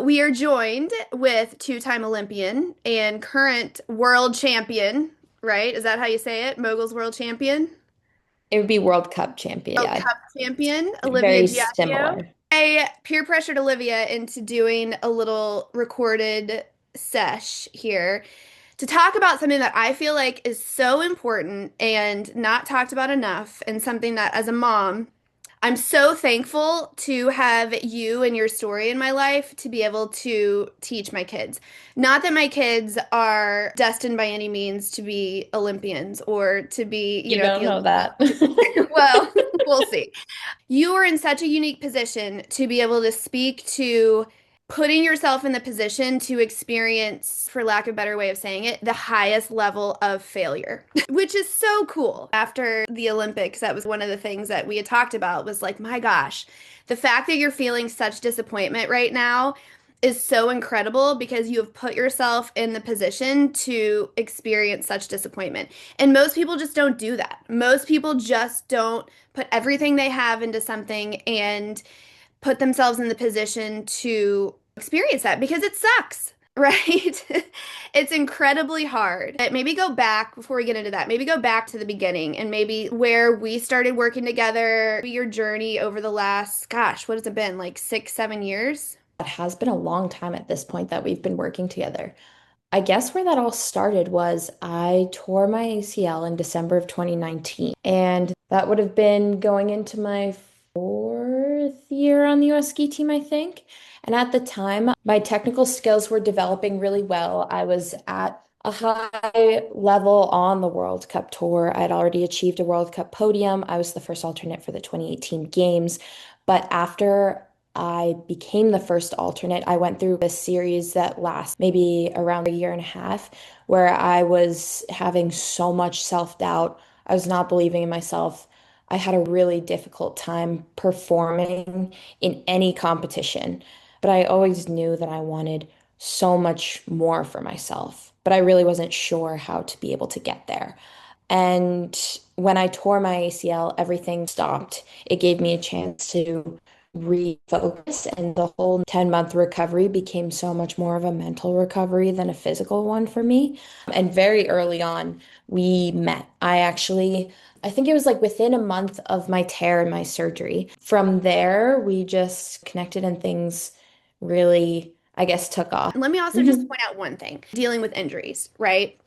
We are joined with two-time Olympian and current world champion, right? Is that how you say it? Moguls world champion? It would be World Cup champion. World Yeah, Cup champion, Olivia very Giaccio. similar. I peer pressured Olivia into doing a little recorded sesh here to talk about something that I feel like is so important and not talked about enough, and something that as a mom, I'm so thankful to have you and your story in my life to be able to teach my kids. Not that my kids are destined by any means to be Olympians or to be, You at don't the know elite that. level. Well, we'll see. You are in such a unique position to be able to speak to putting yourself in the position to experience, for lack of a better way of saying it, the highest level of failure, which is so cool. After the Olympics, that was one of the things that we had talked about was like, my gosh, the fact that you're feeling such disappointment right now is so incredible because you have put yourself in the position to experience such disappointment. And most people just don't do that. Most people just don't put everything they have into something and put themselves in the position to experience that because it sucks, right? It's incredibly hard. Maybe go back before we get into that. Maybe go back to the beginning and maybe where we started working together, your journey over the last, gosh, what has it been? Like 6, 7 years? It has been a long time at this point that we've been working together. I guess where that all started was I tore my ACL in December of 2019, and that would have been going into my fourth year on the US ski team, I think. And at the time, my technical skills were developing really well. I was at a high level on the World Cup tour. I'd already achieved a World Cup podium. I was the first alternate for the 2018 games. But after I became the first alternate, I went through a series that lasts maybe around a year and a half, where I was having so much self-doubt. I was not believing in myself. I had a really difficult time performing in any competition, but I always knew that I wanted so much more for myself, but I really wasn't sure how to be able to get there. And when I tore my ACL, everything stopped. It gave me a chance to refocus, and the whole 10-month recovery became so much more of a mental recovery than a physical one for me. And very early on, we met. I think it was like within a month of my tear and my surgery. From there, we just connected and things really, I guess, took off. Let me also just point out one thing, dealing with injuries, right?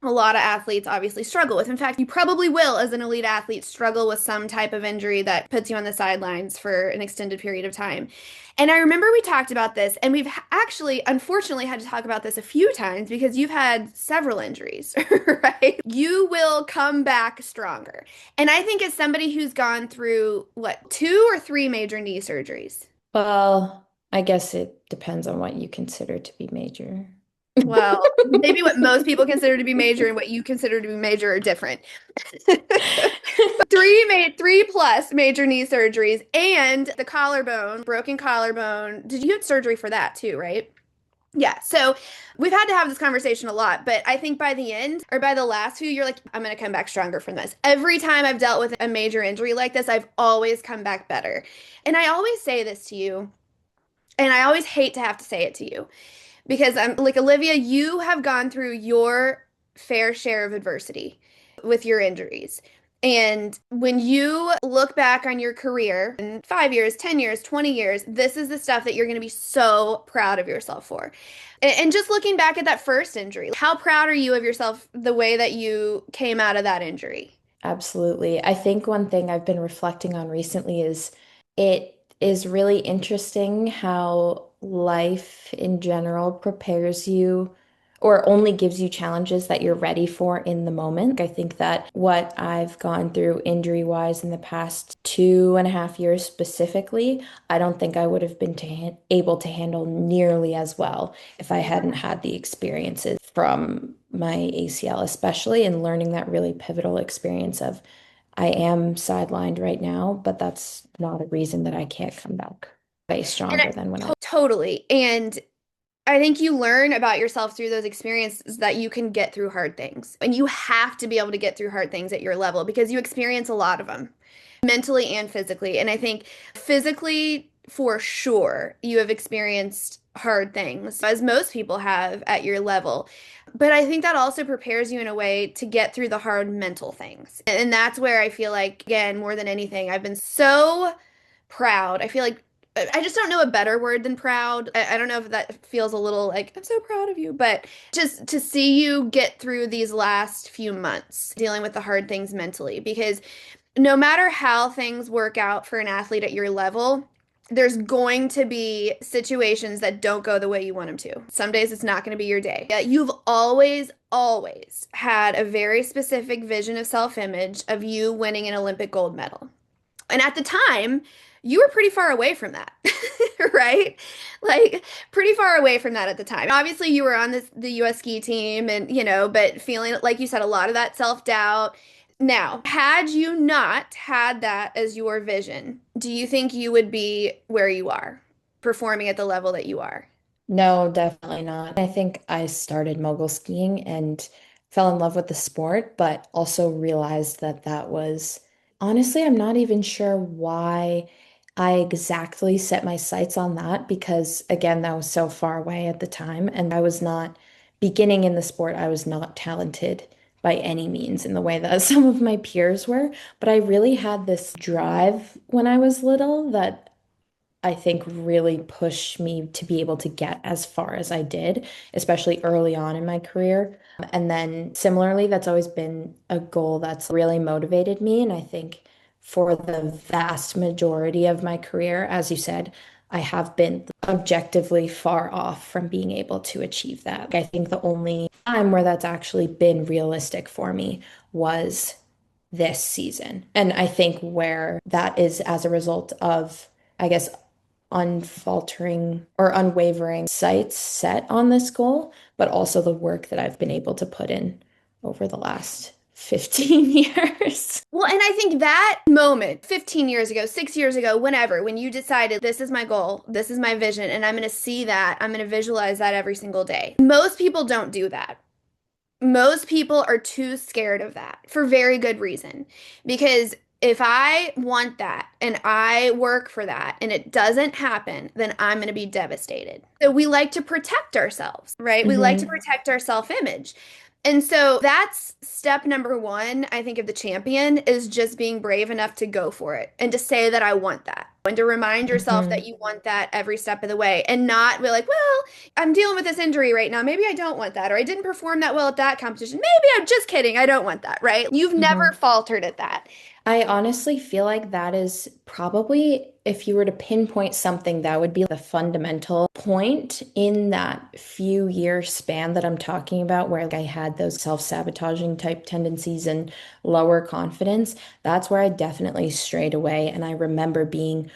A lot of athletes obviously struggle with. In fact, you probably will, as an elite athlete, struggle with some type of injury that puts you on the sidelines for an extended period of time. And I remember we talked about this, and we've actually, unfortunately, had to talk about this a few times because you've had several injuries, right? You will come back stronger. And I think as somebody who's gone through, what, 2 or 3 major knee surgeries? Well, I guess it depends on what you consider to be major. Well, maybe what most people consider to be major and what you consider to be major are different. Three plus major knee surgeries and the collarbone, broken collarbone. Did you have surgery for that too, right? Yeah. So we've had to have this conversation a lot, but I think by the end or by the last few, you're like, I'm going to come back stronger from this. Every time I've dealt with a major injury like this, I've always come back better. And I always say this to you, and I always hate to have to say it to you because I'm like, Olivia, you have gone through your fair share of adversity with your injuries. And when you look back on your career in 5 years, 10 years, 20 years, this is the stuff that you're going to be so proud of yourself for. And just looking back at that first injury, how proud are you of yourself the way that you came out of that injury? Absolutely. I think one thing I've been reflecting on recently is it is really interesting how life in general prepares you or only gives you challenges that you're ready for in the moment. I think that what I've gone through injury-wise in the past 2.5 years specifically, I don't think I would have been able to handle nearly as well if I hadn't had the experiences from my ACL, especially in learning that really pivotal experience of I am sidelined right now, but that's not a reason that I can't come back way And stronger than when I. totally. And I think you learn about yourself through those experiences that you can get through hard things. And you have to be able to get through hard things at your level because you experience a lot of them, mentally and physically. And I think physically, for sure, you have experienced hard things, as most people have at your level. But I think that also prepares you in a way to get through the hard mental things. And that's where I feel like, again, more than anything, I've been so proud. I feel like I just don't know a better word than proud. I don't know if that feels a little like I'm so proud of you, but just to see you get through these last few months dealing with the hard things mentally, because no matter how things work out for an athlete at your level, there's going to be situations that don't go the way you want them to. Some days it's not going to be your day. Yeah, you've always had a very specific vision of self-image of you winning an Olympic gold medal. And at the time, you were pretty far away from that, right? Like pretty far away from that at the time. Obviously, you were on the US ski team and, but feeling like you said a lot of that self-doubt. Now, had you not had that as your vision, do you think you would be where you are, performing at the level that you are? No, definitely not. I think I started mogul skiing and fell in love with the sport, but also realized that that was honestly, I'm not even sure why I exactly set my sights on that because, again, that was so far away at the time. And I was not beginning in the sport, I was not talented by any means in the way that some of my peers were. But I really had this drive when I was little that I think really pushed me to be able to get as far as I did, especially early on in my career. And then similarly, that's always been a goal that's really motivated me. And I think for the vast majority of my career, as you said, I have been objectively far off from being able to achieve that. I think the only time where that's actually been realistic for me was this season. And I think where that is as a result of, I guess, unfaltering or unwavering sights set on this goal, but also the work that I've been able to put in over the last 15 years. Well, and I think that moment, 15 years ago, 6 years ago, whenever, when you decided this is my goal, this is my vision, and I'm going to see that, I'm going to visualize that every single day. Most people don't do that. Most people are too scared of that for very good reason. Because if I want that and I work for that and it doesn't happen, then I'm going to be devastated. So we like to protect ourselves, right? We like to Hmm. protect our self-image. And so that's step number one, I think, of the champion is just being brave enough to go for it and to say that I want that and to remind yourself that Hmm. you want that every step of the way and not be like, well, I'm dealing with this injury right now. Maybe I don't want that. Or I didn't perform that well at that competition. Maybe I'm just kidding. I don't want that, right? You've never Hmm. faltered at that. I honestly feel like that is probably, if you were to pinpoint something, that would be the fundamental point in that few year span that I'm talking about, where like, I had those self-sabotaging type tendencies and lower confidence. That's where I definitely strayed away. And I remember being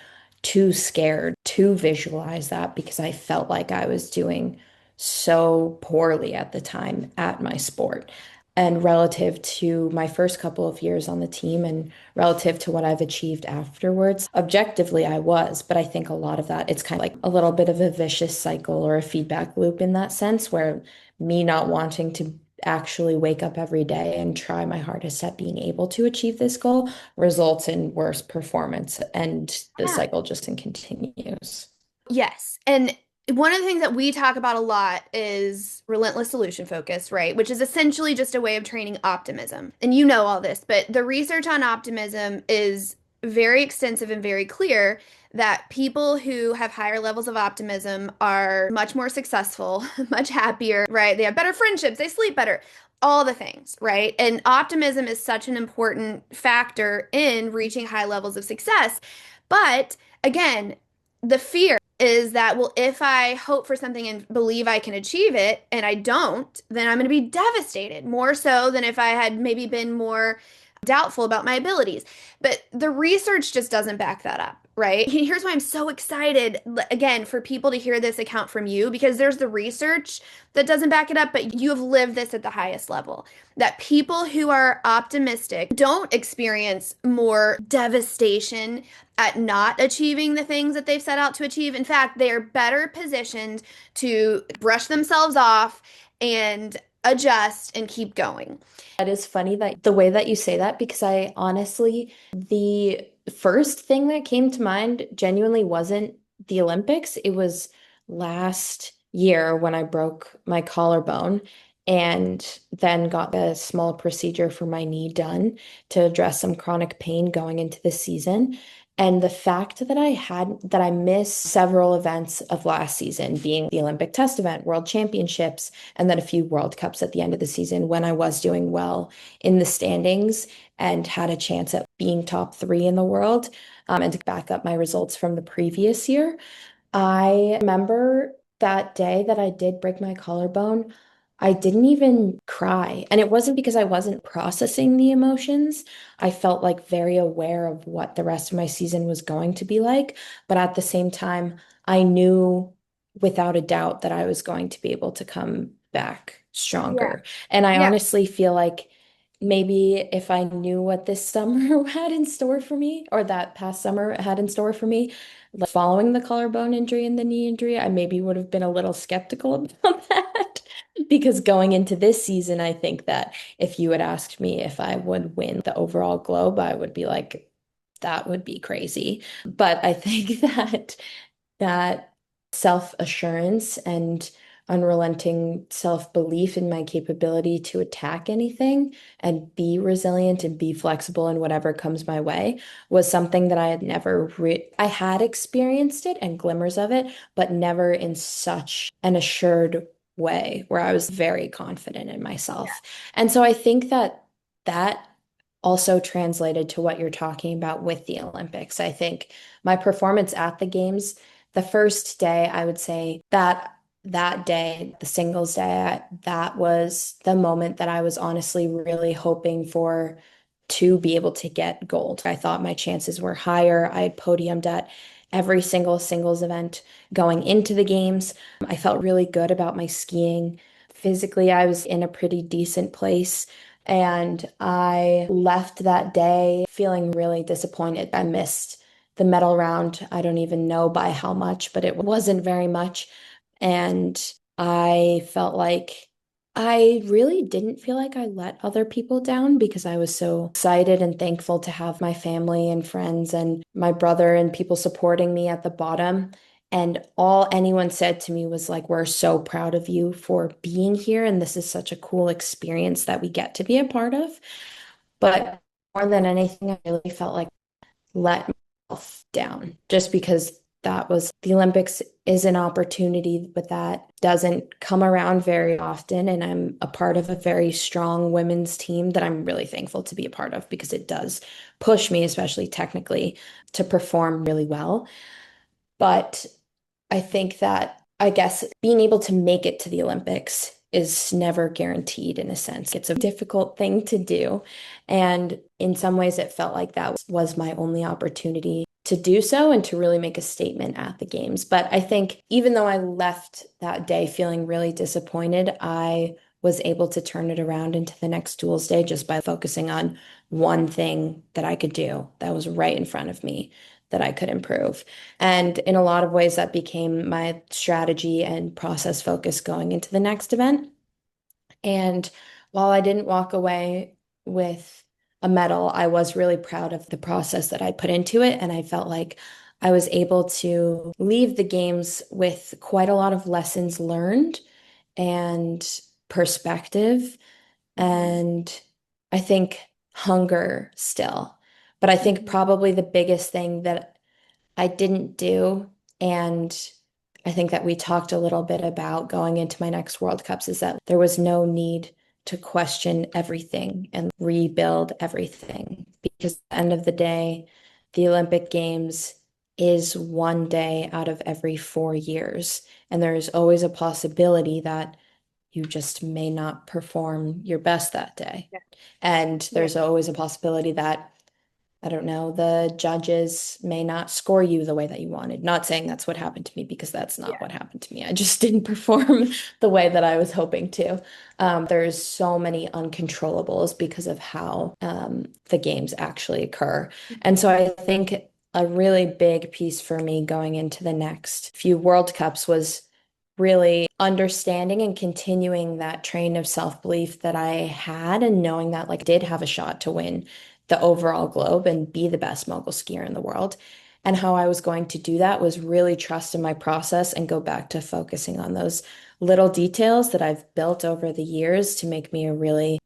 too scared to visualize that because I felt like I was doing so poorly at the time at my sport. And relative to my first couple of years on the team and relative to what I've achieved afterwards, objectively I was, but I think a lot of that, it's kind of like a little bit of a vicious cycle or a feedback loop in that sense, where me not wanting to actually wake up every day and try my hardest at being able to achieve this goal results in worse performance, and the Yeah. cycle just continues. Yes. And one of the things that we talk about a lot is relentless solution focus, right? Which is essentially just a way of training optimism. And you know all this, but the research on optimism is very extensive and very clear that people who have higher levels of optimism are much more successful, much happier, right? They have better friendships, they sleep better, all the things, right? And optimism is such an important factor in reaching high levels of success. But again, the fear is that, well, if I hope for something and believe I can achieve it and I don't, then I'm going to be devastated more so than if I had maybe been more doubtful about my abilities. But the research just doesn't back that up, right? Here's why I'm so excited, again, for people to hear this account from you, because there's the research that doesn't back it up, but you have lived this at the highest level. That people who are optimistic don't experience more devastation at not achieving the things that they've set out to achieve. In fact, they are better positioned to brush themselves off and adjust and keep going. That is funny that the way that you say that, because I honestly, the first thing that came to mind genuinely wasn't the Olympics. It was last year when I broke my collarbone and then got a small procedure for my knee done to address some chronic pain going into the season. And the fact that I missed several events of last season, being the Olympic test event, World Championships, and then a few World Cups at the end of the season when I was doing well in the standings and had a chance at being top three in the world, and to back up my results from the previous year. I remember that day that I did break my collarbone, I didn't even cry. And it wasn't because I wasn't processing the emotions. I felt like very aware of what the rest of my season was going to be like. But at the same time, I knew without a doubt that I was going to be able to come back Yeah. stronger. And I Yeah. honestly feel like maybe if I knew what this summer had in store for me, or that past summer had in store for me, like following the collarbone injury and the knee injury, I maybe would have been a little skeptical about that. Because going into this season, I think that if you had asked me if I would win the overall globe, I would be like, that would be crazy. But I think that self-assurance and unrelenting self-belief in my capability to attack anything and be resilient and be flexible in whatever comes my way was something that I had never I had experienced it and glimmers of it, but never in such an assured way where I was very confident in myself. And so I think that also translated to what you're talking about with the Olympics. I think my performance at the games, the first day, I would say that day, the singles day, that was the moment that I was honestly really hoping for to be able to get gold. I thought my chances were higher. I had podiumed at every single singles event going into the games. I felt really good about my skiing. Physically, I was in a pretty decent place. And I left that day feeling really disappointed. I missed the medal round. I don't even know by how much, but it wasn't very much. And I felt like I really didn't feel like I let other people down because I was so excited and thankful to have my family and friends and my brother and people supporting me at the bottom. And all anyone said to me was like, we're so proud of you for being here. And this is such a cool experience that we get to be a part of. But more than anything, I really felt like let myself down just because that was the Olympics is an opportunity, but that doesn't come around very often. And I'm a part of a very strong women's team that I'm really thankful to be a part of because it does push me, especially technically, to perform really well. But I think that, I guess, being able to make it to the Olympics is never guaranteed in a sense. It's a difficult thing to do. And in some ways, it felt like that was my only opportunity to do so and to really make a statement at the games. But I think even though I left that day feeling really disappointed, I was able to turn it around into the next duels day just by focusing on one thing that I could do that was right in front of me that I could improve. And in a lot of ways, that became my strategy and process focus going into the next event. And while I didn't walk away with a medal, I was really proud of the process that I put into it. And I felt like I was able to leave the games with quite a lot of lessons learned and perspective. Mhm. And I think hunger still. But I think Mhm. probably the biggest thing that I didn't do. And I think that we talked a little bit about going into my next World Cups is that there was no need to question everything and rebuild everything. Because at the end of the day, the Olympic Games is one day out of every 4 years. And there is always a possibility that you just may not perform your best that day. Yeah. And Yeah. there's always a possibility that I don't know, the judges may not score you the way that you wanted. Not saying that's what happened to me because that's not Yeah. what happened to me. I just didn't perform the way that I was hoping to. There's so many uncontrollables because of how the games actually occur. And so Mhm. I think a really big piece for me going into the next few World Cups was really understanding and continuing that train of self-belief that I had and knowing that like I did have a shot to win the overall globe and be the best mogul skier in the world. And how I was going to do that was really trust in my process and go back to focusing on those little details that I've built over the years to make me a really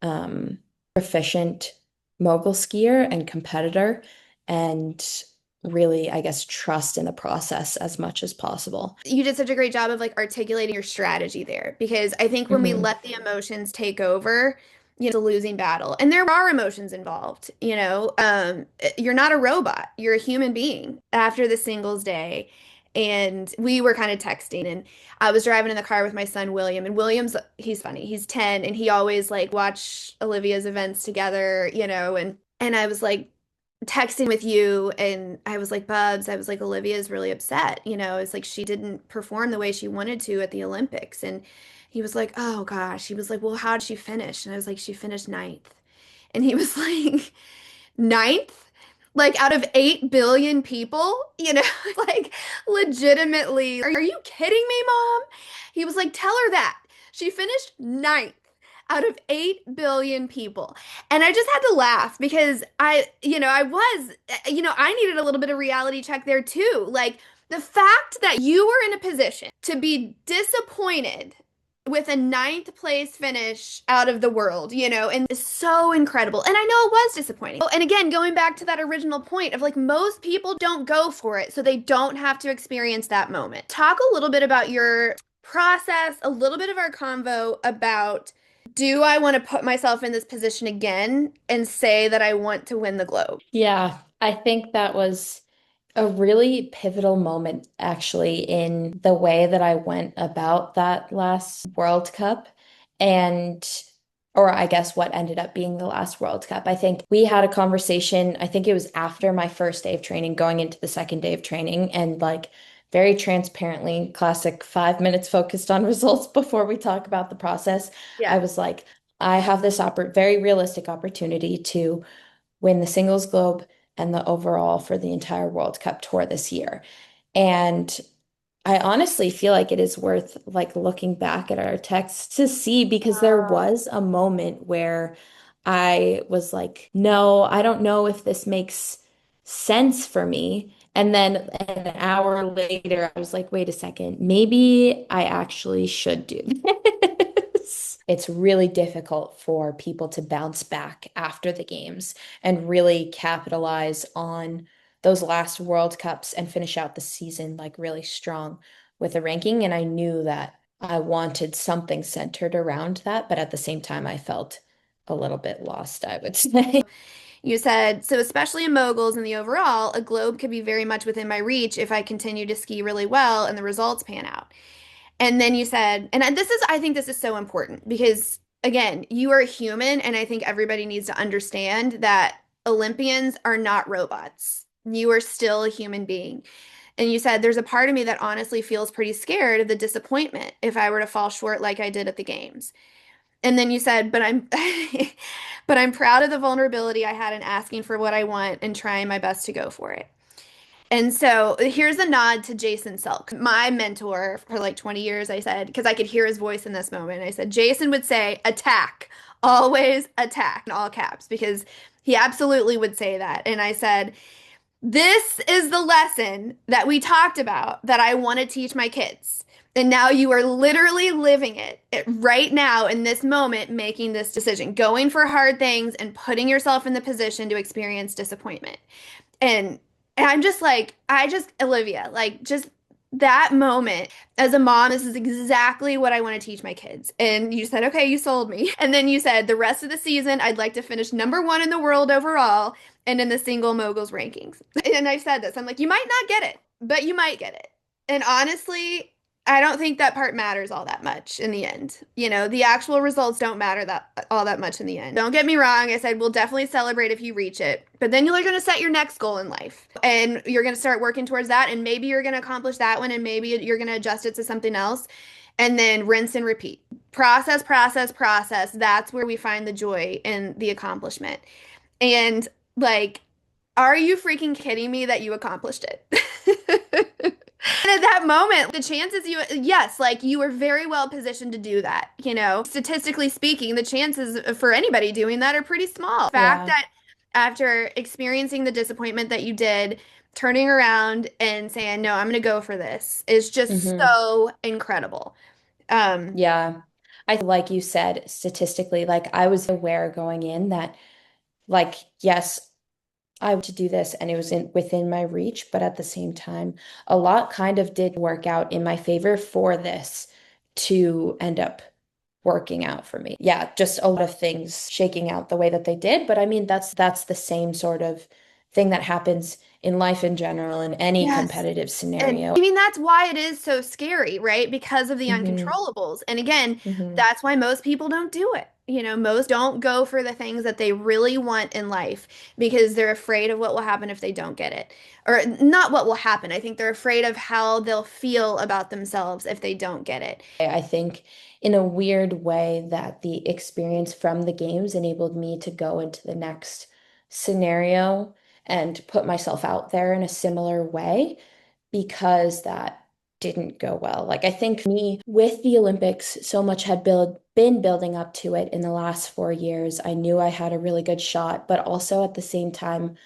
proficient mogul skier and competitor, and really, I guess, trust in the process as much as possible. You did such a great job of like articulating your strategy there because I think when we Hmm. let the emotions take over, it's a losing battle. And there are emotions involved, you know. You're not a robot, you're a human being after the singles day. And we were kind of texting, and I was driving in the car with my son William, and William's he's funny. He's 10 and he always like watch Olivia's events together, you know, and I was like texting with you and I was like, Bubs, I was like, Olivia's really upset. You know, it's like she didn't perform the way she wanted to at the Olympics. And he was like, oh gosh. He was like, well, how did she finish? And I was like, she finished ninth. And he was like, ninth? Like out of 8 billion people, you know, like legitimately, are you kidding me, mom? He was like, tell her that. She finished ninth out of 8 billion people. And I just had to laugh because I needed a little bit of reality check there too. Like the fact that you were in a position to be disappointed with a ninth place finish out of the world, you know, and it's so incredible. And I know it was disappointing. And again, going back to that original point of like most people don't go for it, so they don't have to experience that moment. Talk a little bit about your process, a little bit of our convo about do I want to put myself in this position again and say that I want to win the globe? Yeah, I think that was a really pivotal moment actually in the way that I went about that last World Cup, and or I guess what ended up being the last World Cup. I think we had a conversation, I think it was after my first day of training, going into the second day of training, and like very transparently, classic 5 minutes focused on results before we talk about the process. I Yeah. was like, I have this very realistic opportunity to win the singles globe and the overall for the entire World Cup tour this year. And I honestly feel like it is worth like looking back at our texts to see, because there was a moment where I was like, no, I don't know if this makes sense for me. And then an hour later, I was like, wait a second, maybe I actually should do this. It's really difficult for people to bounce back after the games and really capitalize on those last World Cups and finish out the season like really strong with a ranking. And I knew that I wanted something centered around that, but at the same time, I felt a little bit lost, I would say. You said, so especially in moguls and the overall, a globe could be very much within my reach if I continue to ski really well and the results pan out. And then you said, and I think this is so important because, again, you are a human, and I think everybody needs to understand that Olympians are not robots. You are still a human being. And you said, there's a part of me that honestly feels pretty scared of the disappointment if I were to fall short like I did at the games. And then you said, but I'm but I'm proud of the vulnerability I had in asking for what I want and trying my best to go for it. And so here's a nod to Jason Selk, my mentor for like 20 years. I said, because I could hear his voice in this moment. I said, Jason would say, attack, always attack in all caps, because he absolutely would say that. And I said, this is the lesson that we talked about that I want to teach my kids. And now you are literally living it right now in this moment, making this decision, going for hard things and putting yourself in the position to experience disappointment. And I'm just like, Olivia, like just that moment as a mom, this is exactly what I want to teach my kids. And you said, okay, you sold me. And then you said, the rest of the season, I'd like to finish number one in the world overall and in the single moguls rankings. And I said this, I'm like, you might not get it, but you might get it. And honestly, I don't think that part matters all that much in the end. You know, the actual results don't matter that all that much in the end. Don't get me wrong. I said we'll definitely celebrate if you reach it, but then you're going to set your next goal in life and you're going to start working towards that. And maybe you're going to accomplish that one and maybe you're going to adjust it to something else and then rinse and repeat. Process, process, process. That's where we find the joy in the accomplishment. And like, are you freaking kidding me that you accomplished it? And at that moment, the chances yes, like you were very well positioned to do that. You know, statistically speaking, the chances for anybody doing that are pretty small. The fact Yeah. that after experiencing the disappointment that you did, turning around and saying, no, I'm going to go for this is just Hmm. so incredible. Um, Yeah. Like you said, statistically, like I was aware going in that, like, yes, I to do this and it was within my reach, but at the same time, a lot kind of did work out in my favor for this to end up working out for me. Yeah, just a lot of things shaking out the way that they did, but I mean that's the same sort of thing that happens in life in general in any yes. competitive And scenario. I mean, that's why it is so scary, right? Because of the Hmm. uncontrollables. And again, Hmm. that's why most people don't do it. Most don't go for the things that they really want in life because they're afraid of what will happen if they don't get it. Or not what will happen. I think they're afraid of how they'll feel about themselves if they don't get it. I think in a weird way that the experience from the games enabled me to go into the next scenario and put myself out there in a similar way because that didn't go well. Like I think me with the Olympics, so much had been building up to it in the last 4 years. I knew I had a really good shot, but also at the same time,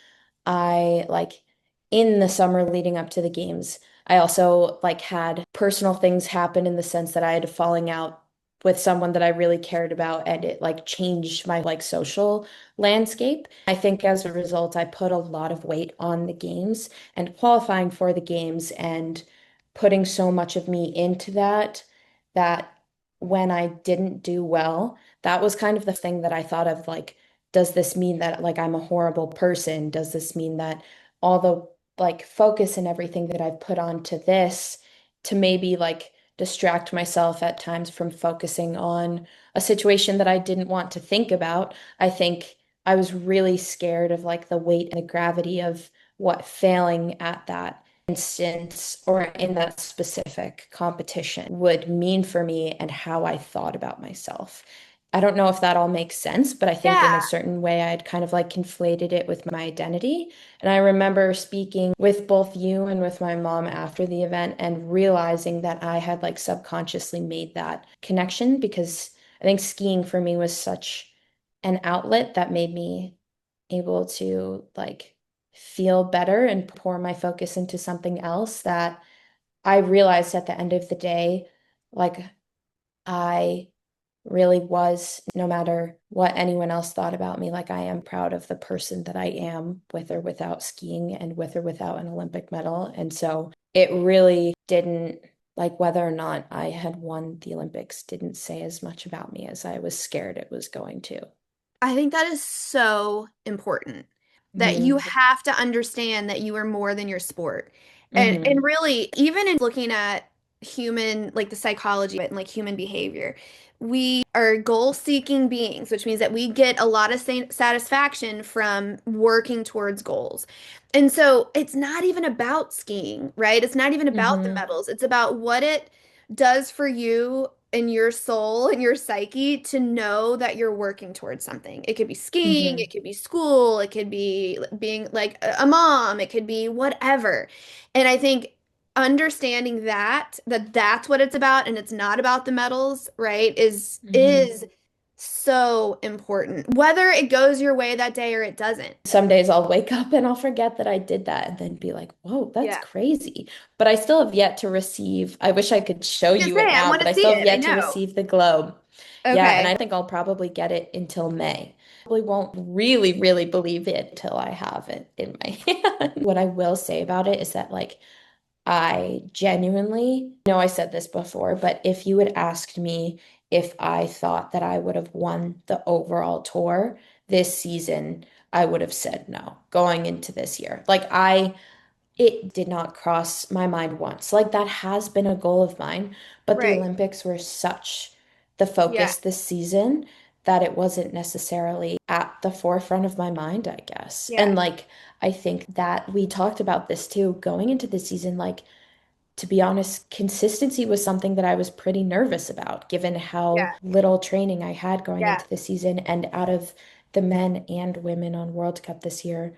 I like in the summer leading up to the games, I also like had personal things happen in the sense that I had a falling out with someone that I really cared about and it like changed my like social landscape. I think as a result, I put a lot of weight on the games and qualifying for the games and putting so much of me into that when I didn't do well, that was kind of the thing that I thought of like does this mean that like I'm a horrible person? Does this mean that all the like focus and everything that I've put onto this to maybe like distract myself at times from focusing on a situation that I didn't want to think about? I think I was really scared of like the weight and the gravity of what failing at that instance or in that specific competition would mean for me and how I thought about myself. I don't know if that all makes sense, but I think in a Yeah. certain way I'd kind of like conflated it with my identity. And I remember speaking with both you and with my mom after the event and realizing that I had like subconsciously made that connection because I think skiing for me was such an outlet that made me able to like feel better and pour my focus into something else that I realized at the end of the day, like I really was, no matter what anyone else thought about me, like I am proud of the person that I am with or without skiing and with or without an Olympic medal. And so it really didn't, like whether or not I had won the Olympics, didn't say as much about me as I was scared it was going to. I think that is so important that you Hmm. have to understand that you are more than your sport. And Hmm. really, even in looking at human, like the psychology and like human behavior, we are goal-seeking beings, which means that we get a lot of satisfaction from working towards goals. And so it's not even about skiing, right? It's not even about the Hmm. medals. It's about what it does for you and your soul and your psyche to know that you're working towards something. It could be skiing, Hmm. it could be school, it could be being like a mom, it could be whatever. And I think understanding that that's what it's about and it's not about the medals, right, Hmm. is so important. Whether it goes your way that day or it doesn't. Some days I'll wake up and I'll forget that I did that and then be like, whoa, that's Yeah. crazy. But I still have yet to receive, I wish I could show I was you gonna it say, I now, want but to I see still have it. I yet to know. receive the globe. Yeah, and I Okay. think I'll probably get it until May. Probably won't really, really believe it until I have it in my hand. What I will say about it is that, like, I genuinely know I said this before, but if you had asked me if I thought that I would have won the overall tour this season, I would have said no going into this year. It did not cross my mind once. Like, that has been a goal of mine, but the Right. Olympics were such the Yeah. focus this season that it wasn't necessarily at the forefront of my mind, I guess. And Yeah. like, I think that we talked about this too going into the season. Like, to be honest, consistency was something that I was pretty nervous about, given how Yeah. little training I had going Yeah. into the season. And out of the men and women on World Cup this year,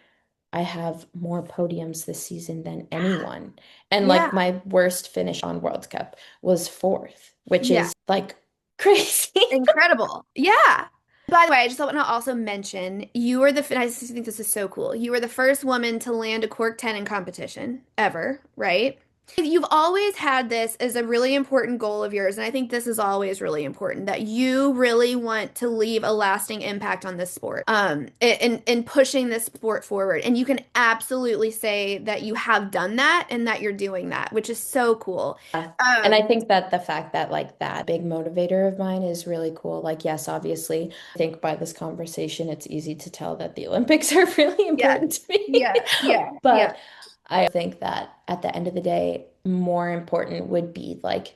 I have more podiums this season than anyone. And Yeah. like my worst finish on World Cup was fourth, which Yeah. is like crazy. Incredible. Yeah. By the way, I just want to also mention you were I just think this is so cool. You were the first woman to land a cork 10 in competition ever, right? You've always had this as a really important goal of yours, and I think this is always really important that you really want to leave a lasting impact on this sport, in pushing this sport forward. And you can absolutely say that you have done that and that you're doing that, which is so cool. And I Um, think that the fact that like that big motivator of mine is really cool. Like, yes, obviously, I think by this conversation, it's easy to tell that the Olympics are really yeah, important to me. yeah, yeah, yeah. But I think that at the end of the day, more important would be like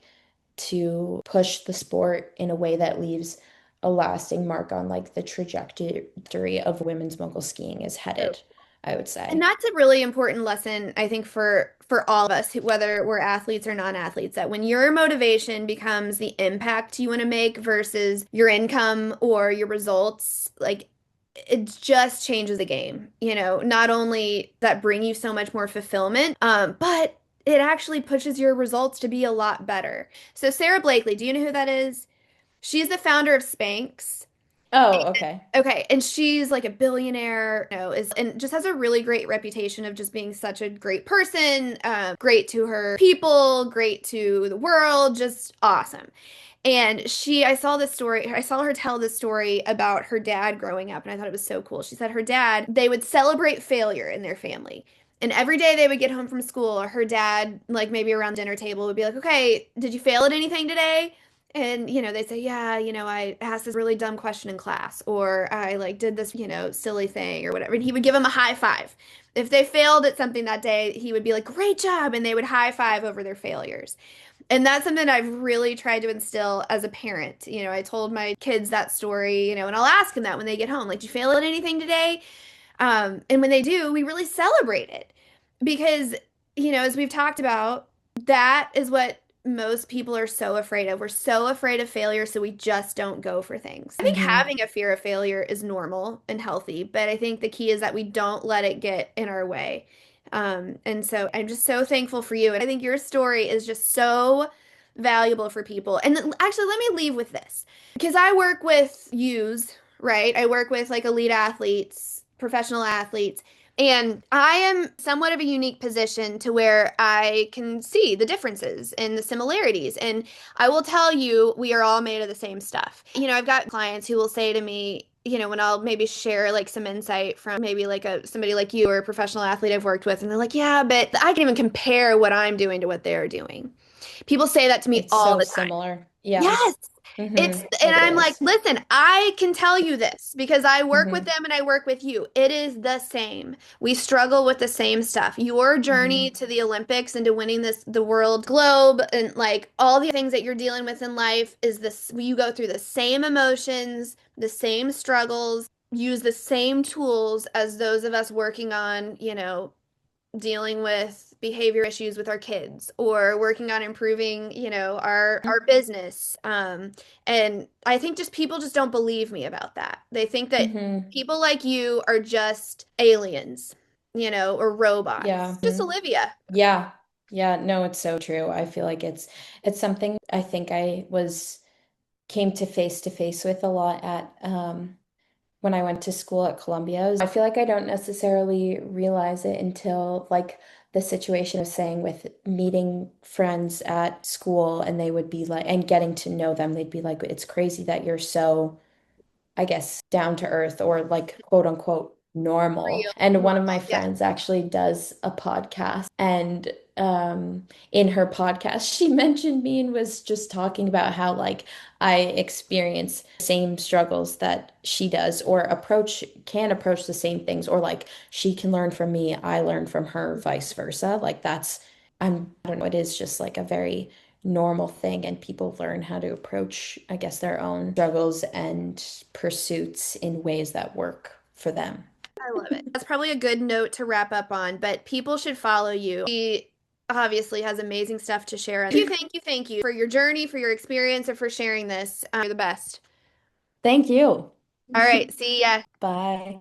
to push the sport in a way that leaves a lasting mark on like the trajectory of women's mogul skiing is So headed, I would And say. that's a really important lesson, I think, for all of us, whether we're athletes or non-athletes, that when your motivation becomes the impact you want to make versus your income or your results, like it just changes the game. Not only that bring you so much more fulfillment, but it actually pushes your results to be a lot better. So Sarah Blakely, do you know who that is? She's the founder of Spanx. Oh, okay. Okay, and she's like a billionaire, is and just has a really great reputation of just being such a great person, great to her people, great to the world, just awesome. And I saw her tell this story about her dad growing up, and I thought it was so cool. She said her dad, they would celebrate failure in their family. And every day they would get home from school, or her dad, like maybe around dinner table, would be like, okay, did you fail at anything today? And, they'd say, yeah, I asked this really dumb question in class, or I like did this, silly thing or whatever. And he would give them a high five. If they failed at something that day, he would be like, great job. And they would high five over their failures. And that's something I've really tried to instill as a parent. I told my kids that story, and I'll ask them that when they get home, like, did you fail at anything today? And when they do, we really celebrate it because, as we've talked about, that is what most people are so afraid of. We're so afraid of failure, so we just don't go for things. I think Hmm. having a fear of failure is normal and healthy, but I think the key is that we don't let it get in our way. And so I'm just so thankful for you. And I think your story is just so valuable for people. And actually, let me leave with this because I work with youths, right? I work with like elite athletes, professional athletes. And I am somewhat of a unique position to where I can see the differences and the similarities. And I will tell you, we are all made of the same stuff. I've got clients who will say to me, when I'll maybe share like some insight from maybe like somebody like you or a professional athlete I've worked with, and they're like, yeah, but I can even compare what I'm doing to what they're doing. People say that to me It's all so the time. similar. Yeah. Yes. Hmm. And It I'm like, is. listen, I can tell you this because I work with Hmm. them and I work with you. It is the same. We struggle with the same stuff. Your journey Hmm. to the Olympics and to winning the world globe and like all the things that you're dealing with in life is this, you go through the same emotions, the same struggles, use the same tools as those of us working on, dealing with behavior issues with our kids or working on improving, our business. And I think just people just don't believe me about that. They think that Hmm. people like you are just aliens, or Yeah. robots. Just Mhm. Olivia. Yeah. Yeah. No, it's so true. I feel like it's something I think I was came to face with a lot at when I went to school at Columbia. I feel like I don't necessarily realize it until like the situation of saying with meeting friends at school and they would be like and getting to know them, they'd be like, it's crazy that you're so I guess, down to earth or like quote unquote normal. Real, And one of my normal. Yeah. friends actually does a podcast. And in her podcast, she mentioned me and was just talking about how like I experience the same struggles that she does or can approach the same things or like she can learn from me, I learn from her, vice versa. Like I don't know, it is just like a very normal thing and people learn how to approach, I guess, their own struggles and pursuits in ways that work for them. I love it. That's probably a good note to wrap up on, but people should follow you. She obviously has amazing stuff to share. Thank you for your journey, for your experience, and for sharing this. You're the best. Thank you. All right. See ya. Bye.